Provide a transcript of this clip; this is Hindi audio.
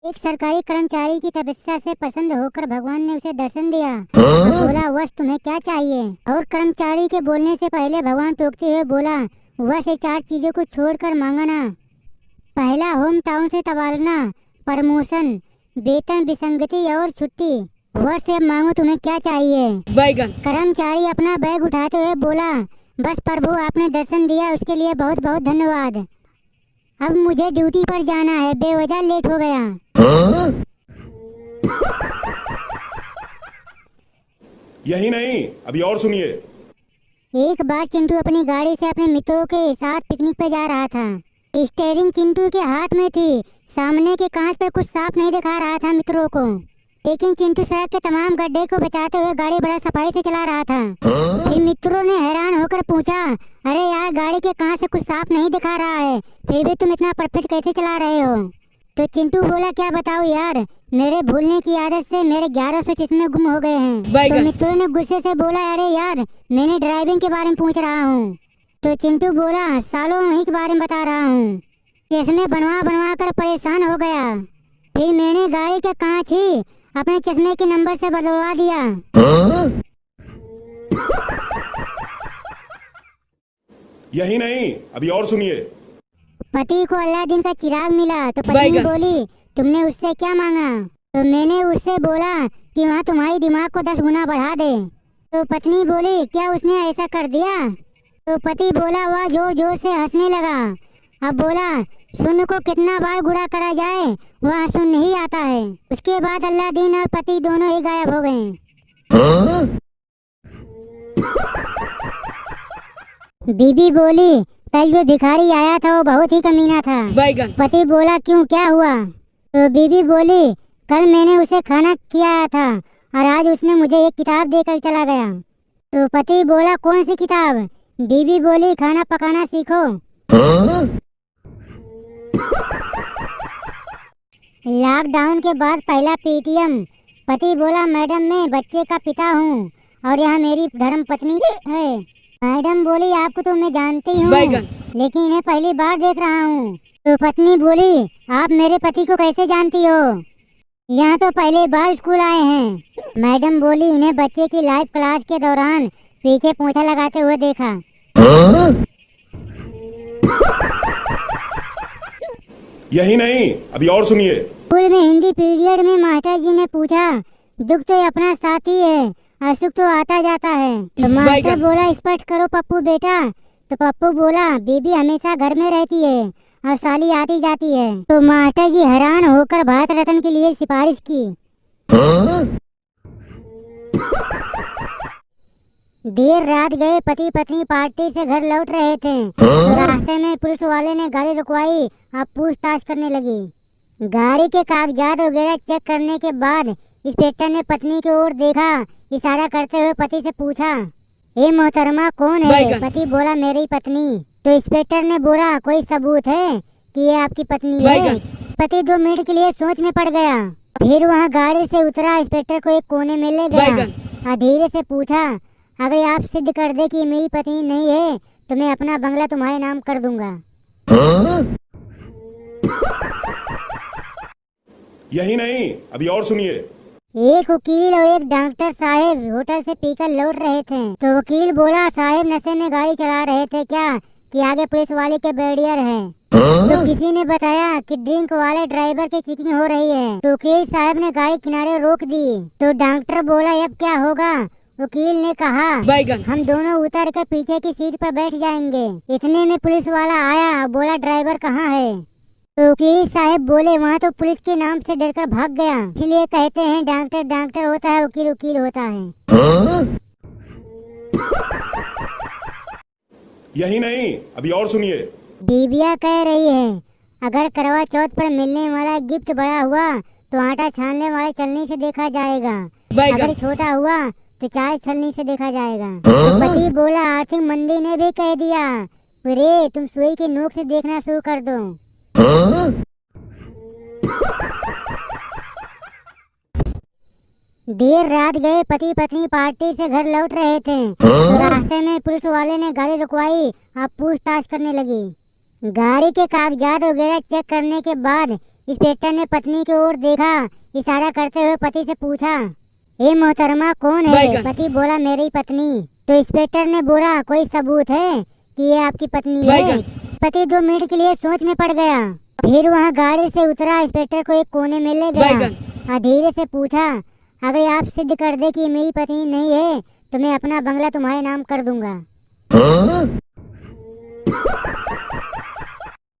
एक सरकारी कर्मचारी की तपस्या से प्रसन्न होकर भगवान ने उसे दर्शन दिया। और बोला, वर्ष तुम्हें क्या चाहिए? और कर्मचारी के बोलने से पहले भगवान टोकते हुए बोला, वर्ष से 4 चीजों को छोड़कर मांगना। पहला, होम टाउन से तबादला, प्रमोशन, वेतन विसंगति और छुट्टी। वर्ष से मांगो तुम्हें क्या चाहिए? बैगन। कर्मचारी अपना बैग उठाते हुए बोला, बस प्रभु आपने दर्शन दिया उसके लिए बहुत बहुत धन्यवाद। अब मुझे ड्यूटी पर जाना है, बेवजह लेट हो गया। यही नहीं, अभी और सुनिए। एक बार चिंटू अपनी गाड़ी से अपने मित्रों के साथ पिकनिक पे जा रहा था। स्टीयरिंग चिंटू के हाथ में थी। सामने के कांच पर कुछ साफ नहीं दिखा रहा था मित्रों को, लेकिन चिंटू सड़क के तमाम गड्ढे को बचाते हुए गाड़ी बड़ा सफाई से चला रहा था। फिर मित्रों ने हैरान होकर पूछा, अरे यार गाड़ी के कांच से कुछ साफ नहीं दिखा रहा है, फिर भी तुम इतना परफेक्ट कैसे चला रहे हो? तो चिंटू बोला, क्या बताओ यार, मेरे भूलने की आदत से मेरे 1100 चश्मे गुम हो गए हैं। तो मित्रों ने गुस्से से बोला, अरे यार मैंने ड्राइविंग के बारे में पूछ रहा हूँ। तो चिंटू बोला, सालों वही के बारे में बता रहा हूँ, चश्मे बनवा बनवा कर परेशान हो गया, फिर मैंने गाड़ी का कांच ही अपने चश्मे के नंबर से बदलवा दिया। यही नहीं, अभी और सुनिए। पति को अलादीन का चिराग मिला तो पत्नी बोली, तुमने उससे क्या मांगा? तो मैंने उससे बोला कि वहाँ तुम्हारी दिमाग को 10 गुना बढ़ा दे। तो पत्नी बोली, क्या उसने ऐसा कर दिया? तो पति बोला, वह जोर जोर से हंसने लगा। अब बोला, सुन को कितना बार गुड़ा करा जाए वह सुन नहीं आता है। उसके बाद अलादीन और पति दोनों ही गायब हो गए। बीबी बोली, कल जो भिखारी आया था वो बहुत ही कमीना था। पति बोला, क्यों, क्या हुआ? तो बीबी बोली, कल मैंने उसे खाना खिलाया था और आज उसने मुझे एक किताब देकर चला गया। तो पति बोला, कौन सी किताब? बीबी बोली, खाना पकाना सीखो। लॉकडाउन के बाद पहला पेटीएम। पति बोला, मैडम मैं बच्चे का पिता हूँ और यह मेरी धर्म पत्नी है। मैडम बोली, आपको तो मैं जानती हूँ लेकिन इन्हें पहली बार देख रहा हूँ। तो पत्नी बोली, आप मेरे पति को कैसे जानती हो? यहाँ तो पहली बार स्कूल आए हैं। मैडम बोली, इन्हें बच्चे की लाइव क्लास के दौरान पीछे पोंछा लगाते हुए देखा। यही नहीं, अभी और सुनिए। स्कूल में हिंदी पीरियड में मास्टर जी ने पूछा, दुख तो अपना साथी है और सुख तो आता जाता है। तो मास्टर बोला, स्पष्ट करो पप्पू बेटा। तो पप्पू बोला, बीबी हमेशा घर में रहती है और साली आती जाती है। तो मास्टर जी हैरान होकर भारत रत्न के लिए सिफारिश की। देर रात गए पति पत्नी पार्टी से घर लौट रहे थे तो रास्ते में पुलिस वाले ने गाड़ी रुकवाई और पूछताछ करने लगी। गाड़ी के कागजात वगैरह चेक करने के बाद इंस्पेक्टर ने पत्नी की ओर देखा, इशारा करते हुए पति से पूछा, ये मोहतरमा कौन है? पति बोला, मेरी पत्नी। तो इंस्पेक्टर ने बोला, कोई सबूत है कि ये आपकी पत्नी है? पति 2 मिनट के लिए सोच में पड़ गया। फिर वहाँ गाड़ी से उतरा, इंस्पेक्टर को एक कोने में ले गया और धीरे से पूछा, अगर आप सिद्ध कर दे कि मेरी पत्नी नहीं है तो मैं अपना बंगला तुम्हारे नाम कर दूंगा। यही नहीं, अभी और सुनिए। एक वकील और एक डॉक्टर साहब होटल से पीकर लौट रहे थे। तो वकील बोला, साहब नशे में गाड़ी चला रहे थे क्या कि आगे पुलिस वाले के बैरियर है? तो किसी ने बताया कि ड्रिंक वाले ड्राइवर की चेकिंग हो रही है। तो वकील साहब ने गाड़ी किनारे रोक दी। तो डॉक्टर बोला, अब क्या होगा? वकील ने कहा, हम दोनों उतर कर पीछे की सीट पर बैठ जाएंगे। इतने में पुलिस वाला आया, बोला, ड्राइवर कहाँ है? तो वकील साहब बोले, वहाँ तो पुलिस के नाम से डरकर भाग गया। इसलिए कहते हैं डॉक्टर डॉक्टर होता है, वकील वकील होता है। यही नहीं, अभी और सुनिए। बीबिया कह रही है, अगर करवा चौथ पर मिलने वाला गिफ्ट बड़ा हुआ तो आटा छानने वाले चलनी से देखा जाएगा, अगर छोटा हुआ तो चाय छलनी से देखा जाएगा। तो पति बोला, आर्थिक मंदी ने भी कह दिया, अरे तुम सुई की नोक से देखना शुरू कर दो। देर रात गए पति पत्नी पार्टी से घर लौट रहे थे तो रास्ते में पुलिस वाले ने गाड़ी रुकवाई और पूछताछ करने लगी। गाड़ी के कागजात वगैरह चेक करने के बाद इंस्पेक्टर ने पत्नी की ओर देखा, इशारा करते हुए पति से पूछा, ये मोहतरमा कौन है? पति बोला, मेरी पत्नी। तो इंस्पेक्टर ने बोला, कोई सबूत है कि ये आपकी पत्नी है? पति 2 मिनट के लिए सोच में पड़ गया, फिर वहाँ गाड़ी से उतरा, इंस्पेक्टर को एक कोने में ले गया और धीरे से पूछा, अगर आप सिद्ध कर दे कि ये मेरी पत्नी नहीं है तो मैं अपना बंगला तुम्हारे नाम कर दूंगा।